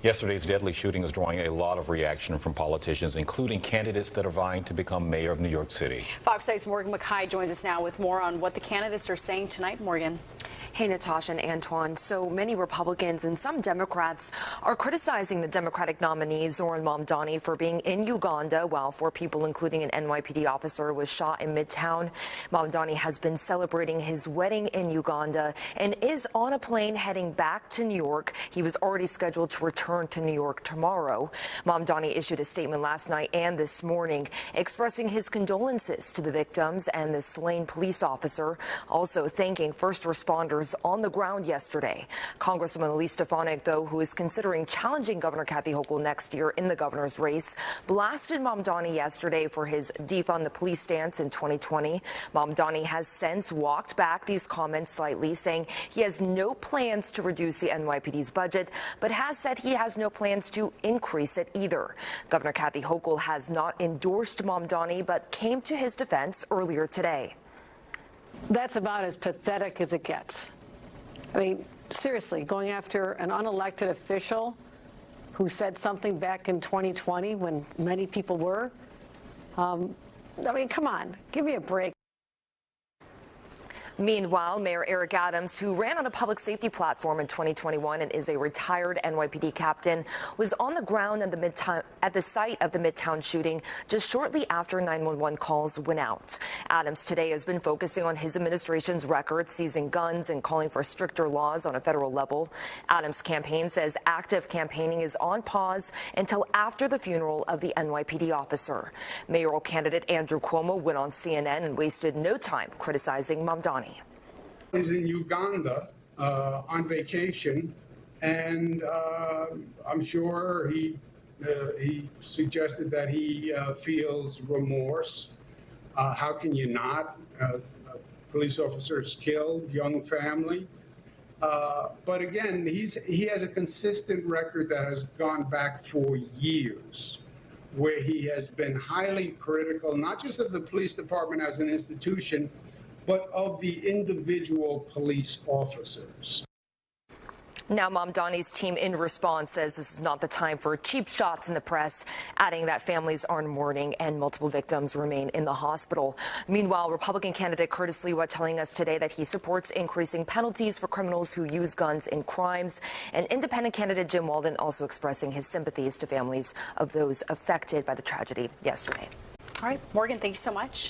Yesterday's deadly shooting is drawing a lot of reaction from politicians, including candidates that are vying to become mayor of New York City. Fox 8's Morgan McKay joins us now with more on what the candidates are saying tonight. Morgan. Hey, Natasha and Antoine. So many Republicans and some Democrats are criticizing the Democratic nominee Zoran Mamdani for being in Uganda while 4 people, including an NYPD officer, was shot in Midtown. Mamdani has been celebrating his wedding in Uganda and is on a plane heading back to New York. He was already scheduled to return to New York tomorrow. Mamdani issued a statement last night and this morning expressing his condolences to the victims and the slain police officer, also thanking first responders on the ground yesterday. Congresswoman Elise Stefanik, though, who is considering challenging Governor Kathy Hochul next year in the governor's race, blasted Mamdani yesterday for his defund the police stance in 2020. Mamdani has since walked back these comments slightly, saying he has no plans to reduce the NYPD's budget, but has said he has no plans to increase it either. Governor Kathy Hochul has not endorsed Mamdani, but came to his defense earlier today. That's about as pathetic as it gets. I mean, seriously, going after an unelected official who said something back in 2020 when many people were. I mean, come on, give me a break. Meanwhile, Mayor Eric Adams, who ran on a public safety platform in 2021 and is a retired NYPD captain, was on the ground at the site of the Midtown shooting just shortly after 911 calls went out. Adams today has been focusing on his administration's record, seizing guns and calling for stricter laws on a federal level. Adams' campaign says active campaigning is on pause until after the funeral of the NYPD officer. Mayoral candidate Andrew Cuomo went on CNN and wasted no time criticizing Mamdani. He's in Uganda on vacation, and I'm sure he suggested that he feels remorse. How can you not? A police officer is killed, young family. But again, he has a consistent record that has gone back for years, where he has been highly critical, not just of the police department as an institution, but of the individual police officers. Now, Mamdani's team in response says this is not the time for cheap shots in the press, adding that families are in mourning and multiple victims remain in the hospital. Meanwhile, Republican candidate Curtis Lewa telling us today that he supports increasing penalties for criminals who use guns in crimes. And independent candidate Jim Walden also expressing his sympathies to families of those affected by the tragedy yesterday. All right, Morgan, thank you so much.